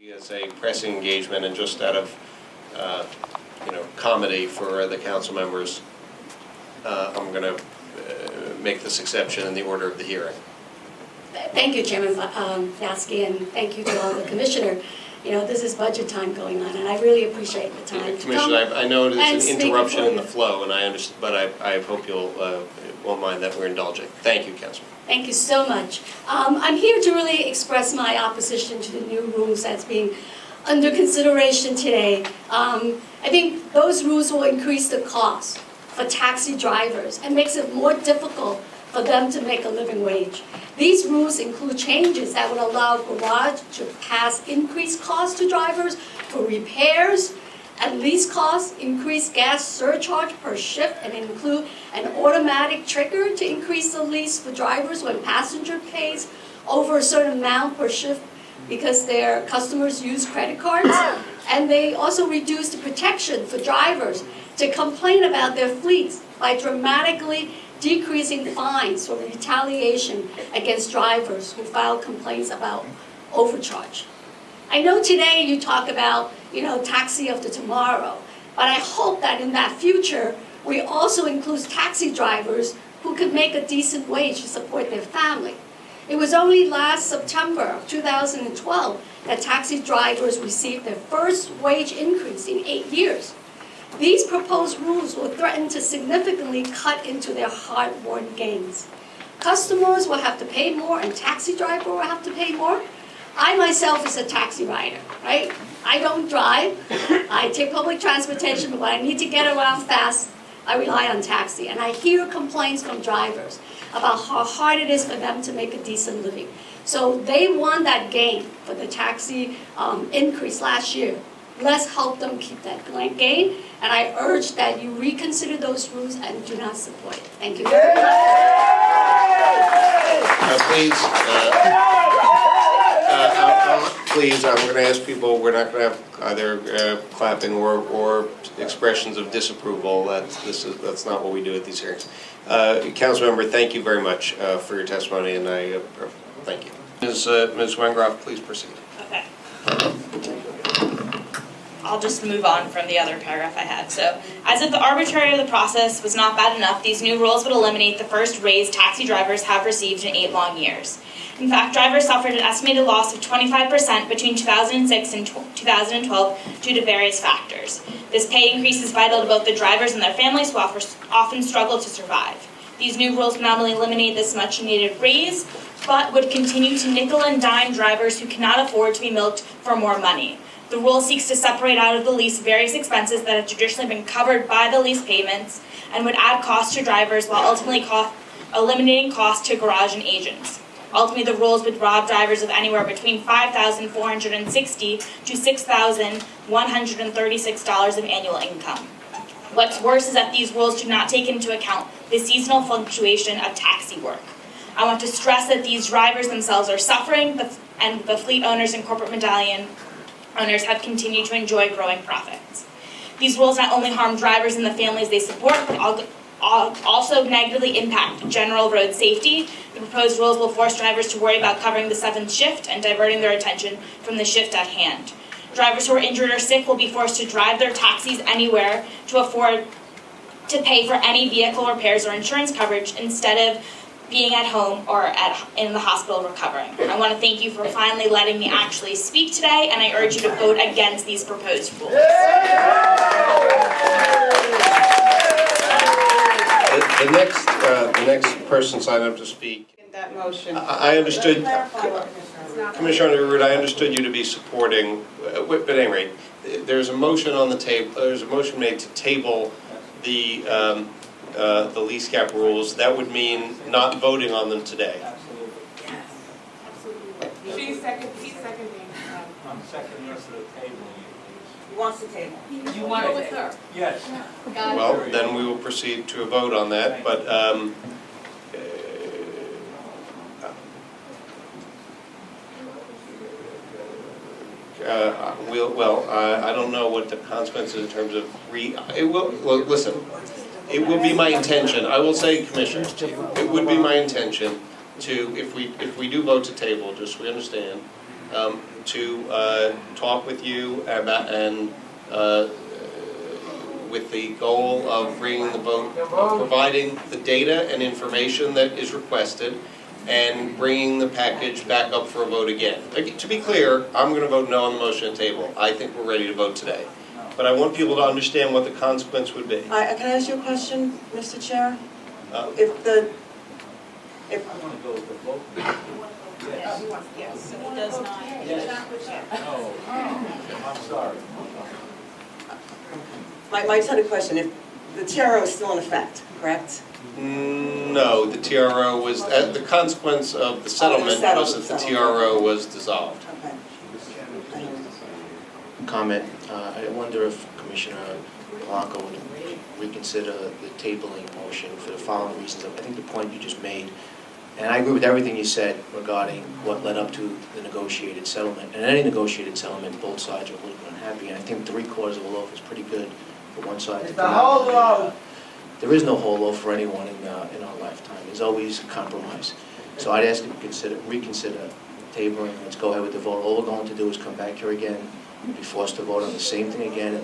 As a pressing engagement and just out of, comedy for the council members, I'm going to make this exception in the order of the hearing. Thank you, Chairman Vasky, and thank you to all the commissioner. This is budget time going on, and I really appreciate the time. Commissioner, I know there's an interruption in the you. flow, and I understand, but I hope you'll won't mind that we're indulging. Thank you, Councilman. Thank you so much. I'm here to really express my opposition to the new rules that's being under consideration today. I think those rules will increase the cost for taxi drivers and makes it more difficult for them to make a living wage. These rules include changes that would allow garage to pass increased costs to drivers for repairs and lease costs, increase gas surcharge per shift, and include an automatic trigger to increase the lease for drivers when passenger pays over a certain amount per shift because their customers use credit cards. And they also reduce the protection for drivers to complain about their fleets by dramatically decreasing fines for retaliation against drivers who file complaints about overcharge. I know today you talk about, taxi of the tomorrow, but I hope that in that future, we also include taxi drivers who could make a decent wage to support their family. It was only last September of 2012 that taxi drivers received their first wage increase in 8 years. These proposed rules will threaten to significantly cut into their hard-won gains. Customers will have to pay more and taxi driver will have to pay more. I myself is a taxi rider, right? I don't drive. I take public transportation, but when I need to get around fast, I rely on taxi. And I hear complaints from drivers about how hard it is for them to make a decent living. So they won that gain for the taxi increase last year. Let's help them keep that gain. And I urge that you reconsider those rules and do not support it. Thank you very much. Please, I'm going to ask people, we're not going to have either clapping or expressions of disapproval. That's not what we do at these hearings. Councilmember, thank you very much for your testimony, and I thank you. Ms. Wengroff, please proceed. Okay. I'll just move on from the other paragraph I had. So, as if the arbitrary of the process was not bad enough, these new rules would eliminate the first raise taxi drivers have received in 8 long years. In fact, drivers suffered an estimated loss of 25% between 2006 and 2012 due to various factors. This pay increase is vital to both the drivers and their families who often struggle to survive. These new rules would not only eliminate this much-needed raise, but would continue to nickel and dime drivers who cannot afford to be milked for more money. The rule seeks to separate out of the lease various expenses that have traditionally been covered by the lease payments and would add costs to drivers while ultimately eliminating costs to garage and agents. Ultimately, the rules would rob drivers of anywhere between $5,460 to $6,136 of annual income. What's worse is that these rules do not take into account the seasonal fluctuation of taxi work. I want to stress that these drivers themselves are suffering, and the fleet owners and corporate medallion owners have continued to enjoy growing profits. These rules not only harm drivers and the families they support, but also negatively impact general road safety. The proposed rules will force drivers to worry about covering the 7th shift and diverting their attention from the shift at hand. Drivers who are injured or sick will be forced to drive their taxis anywhere to afford to pay for any vehicle repairs or insurance coverage instead of being at home or in the hospital recovering. I want to thank you for finally letting me actually speak today, and I urge you to vote against these proposed rules. The next person signed up to speak. That motion. I understood, Commissioner Underwood, I understood you to be supporting, but at any rate, there's a motion on the table. There's a motion made to table the lease cap rules. That would mean not voting on them today. Absolutely. Yes. Absolutely. He's seconding. I'm seconding the table. He wants to table. You want it with her? Yes. Well, then we will proceed to a vote on that, but I don't know what the consequences in terms of listen, it will be my intention, I will say, Commissioner, it would be my intention to, if we do vote to table, just so we understand, to talk with you about, and with the goal of bringing the vote, of providing the data and information that is requested, and bringing the package back up for a vote again. To be clear, I'm going to vote no on the motion to table. I think we're ready to vote today. But I want people to understand what the consequence would be. Can I ask you a question, Mr. Chair? I want to go with the vote. Yes. Yes, so he does not. Yes. No. I'm sorry. My just had a question. If the TRO is still in effect, correct? No, the TRO was, the consequence of the settlement was that the TRO was dissolved. Okay. Comment. I wonder if Commissioner Blanco would reconsider the tabling motion for the following reasons. I think the point you just made, and I agree with everything you said regarding what led up to the negotiated settlement. And any negotiated settlement, both sides are a little bit unhappy, and I think 3/4 of a loaf is pretty good for one side to come out. There is no whole loaf for anyone in our lifetime. There's always a compromise. So I'd ask you to reconsider tabling. Let's go ahead with the vote. All we're going to do is come back here again, be forced to vote on the same thing again,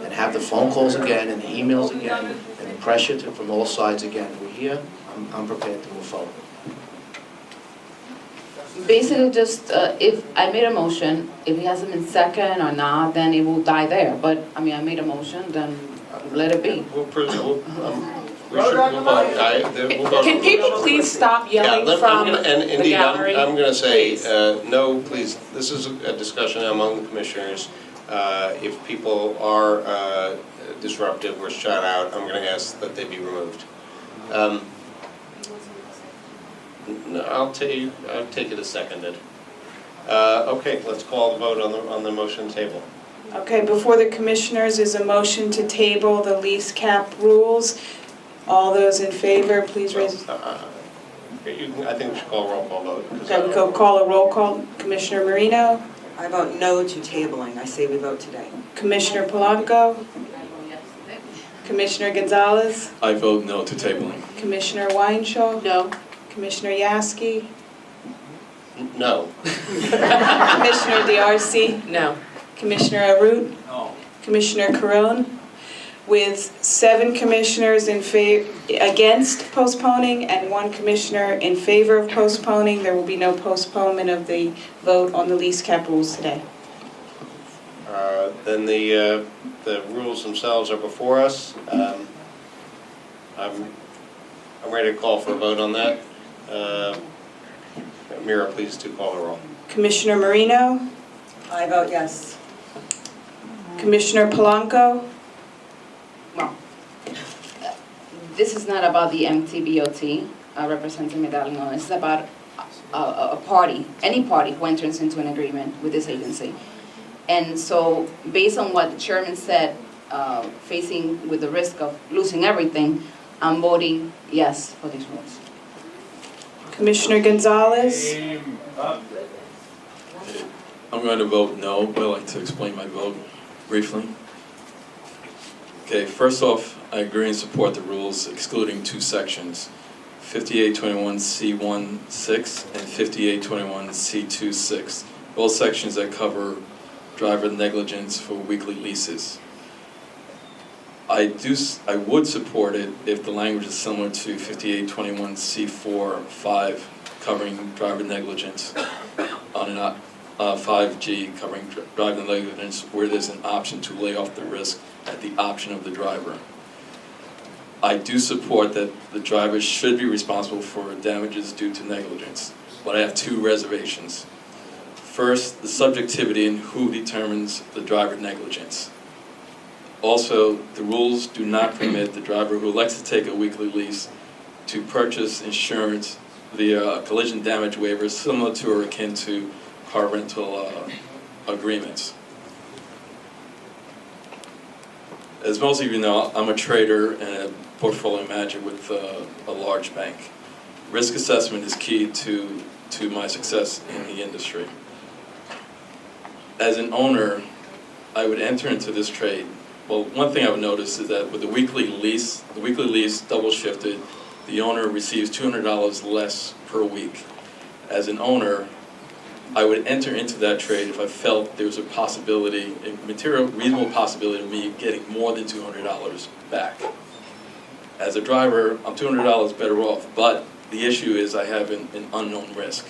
and have the phone calls again, and the emails again, and the pressure from all sides again. We're here. I'm prepared to move forward. Basically, just if I made a motion, if it hasn't been second or not, then it will die there. But I mean, I made a motion, then let it be. We'll vote. We'll vote. Can people please stop yelling from and the indeed, gallery? I'm going to say, Please. no, please, this is a discussion among the commissioners. If people are disruptive or shout out, I'm going to ask that they be removed. No, I'll take it as seconded. Okay, let's call the vote on the motion table. Okay, before the commissioners is a motion to table the lease cap rules. All those in favor, please raise. I think we should call a roll call vote. Okay, we go call a roll call. Commissioner Marino, I vote no to tabling. I say we vote today. Commissioner Polanco, Commissioner Gonzalez, I vote no to tabling. Commissioner Weinshaw, No. Commissioner Yaski, No. Commissioner D'Arcy, No. Commissioner Arut, No. Commissioner Carone, with 7 commissioners against postponing and 1 commissioner in favor of postponing. There will be no postponement of the vote on the lease cap rules today. Then the rules themselves are before us. I'm ready to call for a vote on that. Mira, please do call the roll. Commissioner Marino, I vote yes. Commissioner Polanco, Well, this is not about the MTBOT, Representative Medallion. It's about a party, any party who enters into an agreement with this agency. And so, based on what the chairman said, facing with the risk of losing everything, I'm voting yes for these rules. Commissioner Gonzalez, I'm going to vote no, but I'd like to explain my vote briefly. Okay, first off, I agree and support the rules excluding 2 sections, 5821C1-6 and 5821C2-6, both sections that cover driver negligence for weekly leases. I would support it if the language is similar to 5821C4-5 covering driver negligence on an 5G covering driver negligence where there's an option to lay off the risk at the option of the driver. I do support that the driver should be responsible for damages due to negligence, but I have 2 reservations. First, the subjectivity in who determines the driver negligence. Also, the rules do not permit the driver who elects to take a weekly lease to purchase insurance via a collision damage waiver similar to or akin to car rental agreements. As most of you know, I'm a trader and a portfolio manager with a large bank. Risk assessment is key to my success in the industry. As an owner, I would enter into this trade. Well, one thing I would notice is that with the weekly lease double shifted, the owner receives $200 less per week. As an owner, I would enter into that trade if I felt there was a possibility, a reasonable possibility of me getting more than $200 back. As a driver, I'm $200 better off, but the issue is I have an unknown risk.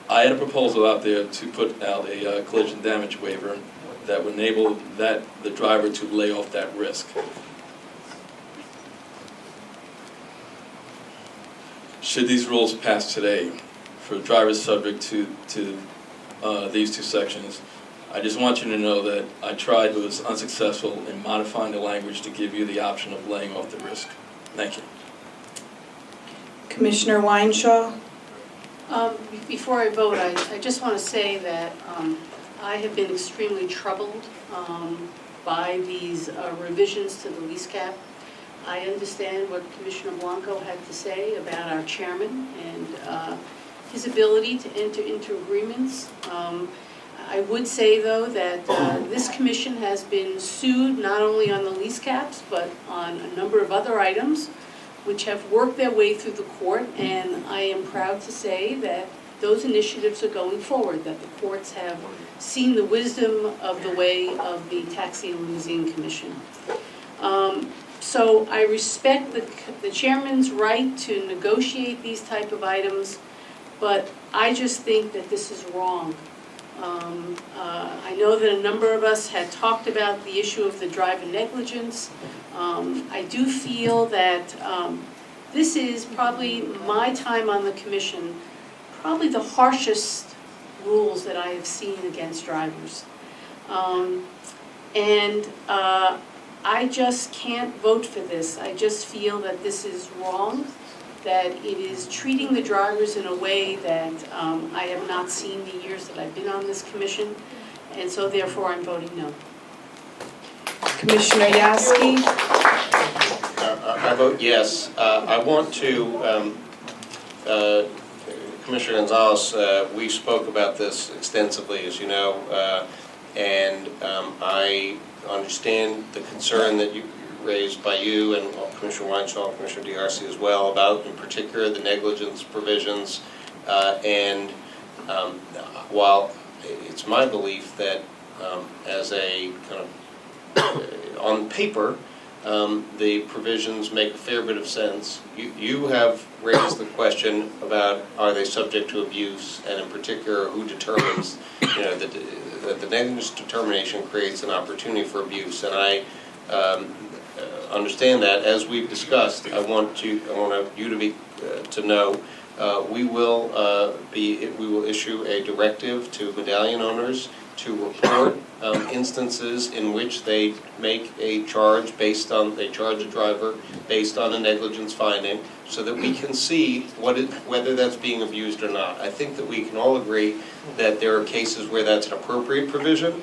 I had a proposal out there to put out a collision damage waiver that would enable the driver to lay off that risk. Should these rules pass today for drivers subject to these two sections, I just want you to know that I tried but was unsuccessful in modifying the language to give you the option of laying off the risk. Thank you. Commissioner Weinshaw. Before I vote, I just want to say that I have been extremely troubled by these revisions to the lease cap. I understand what Commissioner Blanco had to say about our chairman and his ability to enter into agreements. I would say, though, that this commission has been sued not only on the lease caps, but on a number of other items which have worked their way through the court, and I am proud to say that those initiatives are going forward, that the courts have seen the wisdom of the way of the Taxi and Limousine Commission. So I respect the chairman's right to negotiate these type of items, but I just think that this is wrong. I know that a number of us had talked about the issue of the driver negligence. I do feel that this is probably my time on the commission, probably the harshest rules that I have seen against drivers. I just can't vote for this. I just feel that this is wrong, that it is treating the drivers in a way that I have not seen the years that I've been on this commission, and so therefore I'm voting no. Commissioner Yasky. I vote yes. I want to, Commissioner Gonzalez, we spoke about this extensively, as you know, and I understand the concern that you raised by you and Commissioner Weinshaw, Commissioner DRC as well, about in particular the negligence provisions. While it's my belief that as a kind of on paper, the provisions make a fair bit of sense. You have raised the question about are they subject to abuse, and in particular who determines, that the negligence determination creates an opportunity for abuse, and I understand that. As we've discussed, I want you to know we will issue a directive to medallion owners to report instances in which they make a charge they charge a driver based on a negligence finding, so that we can see whether that's being abused or not. I think that we can all agree that there are cases where that's an appropriate provision,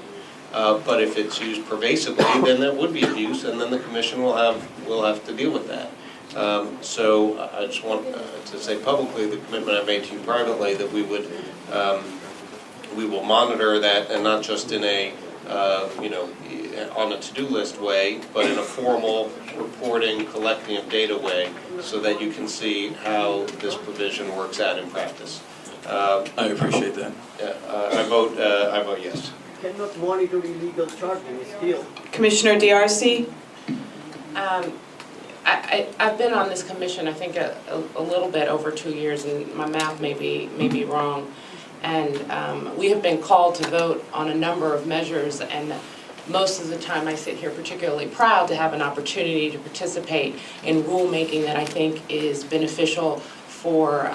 but if it's used pervasively, then that would be abuse, and then the commission will have to deal with that. So I just want to say publicly the commitment I made to you privately that we will monitor that, and not just in a on a to-do list way, but in a formal reporting, collecting of data way, so that you can see how this provision works out in practice. I appreciate that. I vote yes. You cannot monitor illegal charging still. Commissioner DRC. I've been on this commission, I think, a little bit over 2 years, and my math may be wrong. And we have been called to vote on a number of measures, and most of the time I sit here particularly proud to have an opportunity to participate in rulemaking that I think is beneficial for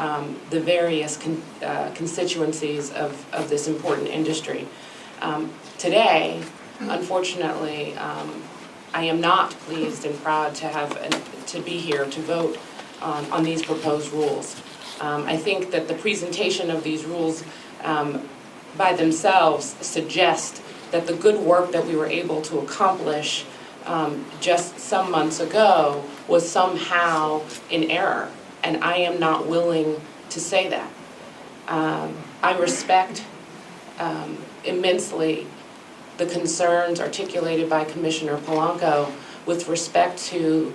the various constituencies of this important industry. Today, unfortunately, I am not pleased and proud to be here to vote on these proposed rules. I think that the presentation of these rules by themselves suggest that the good work that we were able to accomplish just some months ago was somehow in error, and I am not willing to say that. I respect immensely the concerns articulated by Commissioner Polanco with respect to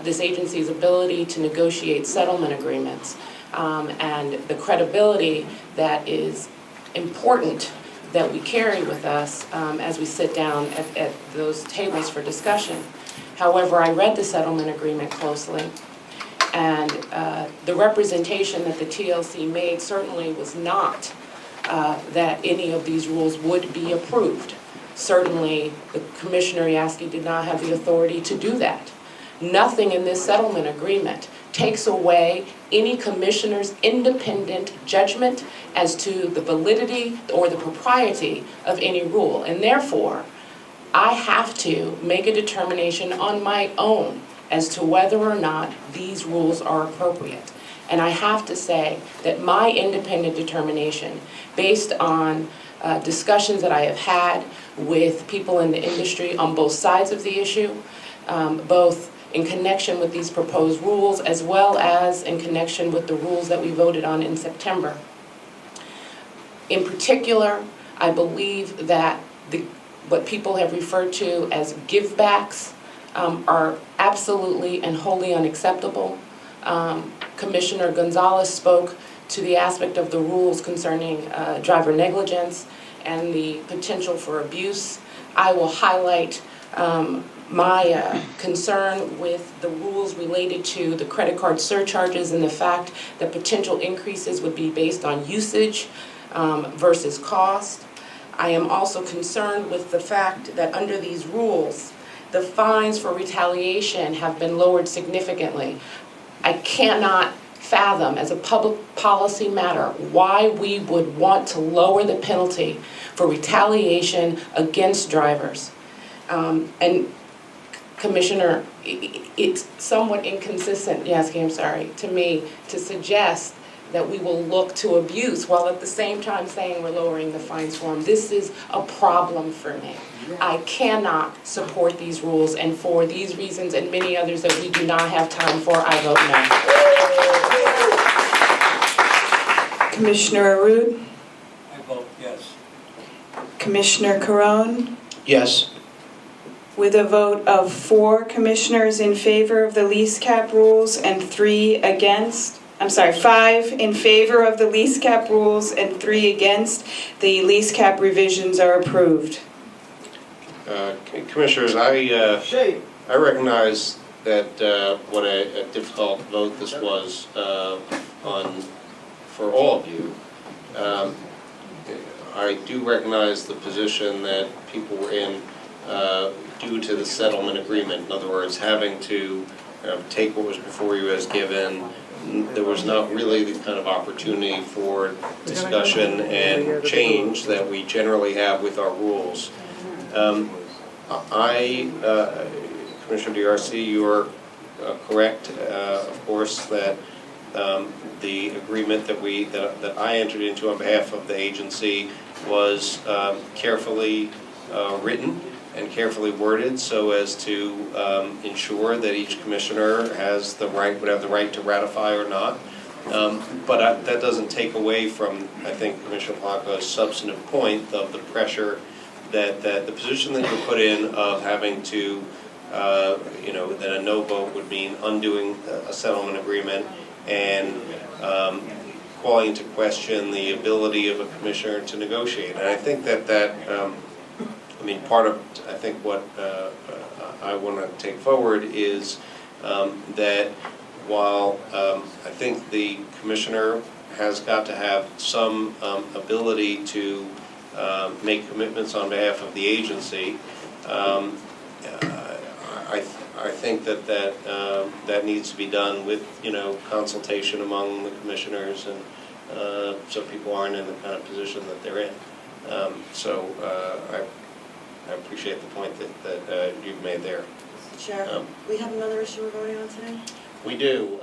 this agency's ability to negotiate settlement agreements. and the credibility that is important that we carry with us as we sit down at those tables for discussion. However, I read the settlement agreement closely, and the representation that the TLC made certainly was not that any of these rules would be approved. Certainly, the Commissioner Yaski did not have the authority to do that. Nothing in this settlement agreement takes away any commissioner's independent judgment as to the validity or the propriety of any rule. And therefore, I have to make a determination on my own as to whether or not these rules are appropriate. And I have to say that my independent determination, based on discussions that I have had with people in the industry on both sides of the issue, both in connection with these proposed rules as well as in connection with the rules that we voted on in September. In particular, I believe that what people have referred to as givebacks are absolutely and wholly unacceptable. Commissioner Gonzalez spoke to the aspect of the rules concerning driver negligence and the potential for abuse. I will highlight my concern with the rules related to the credit card surcharges and the fact that potential increases would be based on usage versus cost. I am also concerned with the fact that under these rules, the fines for retaliation have been lowered significantly. I cannot fathom, as a public policy matter, why we would want to lower the penalty for retaliation against drivers. And Commissioner, it's somewhat inconsistent, Yaski, I'm sorry, to me, to suggest that we will look to abuse while at the same time saying we're lowering the fines for them. This is a problem for me. I cannot support these rules, and for these reasons and many others that we do not have time for, I vote no. Commissioner Arud? I vote yes. Commissioner Carone? Yes. With a vote of 4 commissioners in favor of the lease cap rules and 5 in favor of the lease cap rules and 3 against, the lease cap revisions are approved. Commissioners, I recognize that what a difficult vote this was for all of you. I do recognize the position that people were in due to the settlement agreement. In other words, having to take what was before you as given. There was not really the kind of opportunity for discussion and change that we generally have with our rules. Commissioner DRC, you are correct, of course, that the agreement that I entered into on behalf of the agency was carefully written and carefully worded so as to ensure that each commissioner would have the right to ratify or not. But that doesn't take away from, I think, Commissioner Blanco's substantive point of the pressure that the position that you put in of having to, that a no vote would mean undoing a settlement agreement and calling into question the ability of a commissioner to negotiate. And I think part of, I think, what I want to take forward is that while I think the commissioner has got to have some ability to make commitments on behalf of the agency, I think that needs to be done with consultation among the commissioners, and so people aren't in the kind of position that they're in. I appreciate the point that you've made there. Chair, we have another issue we're voting on today? We do.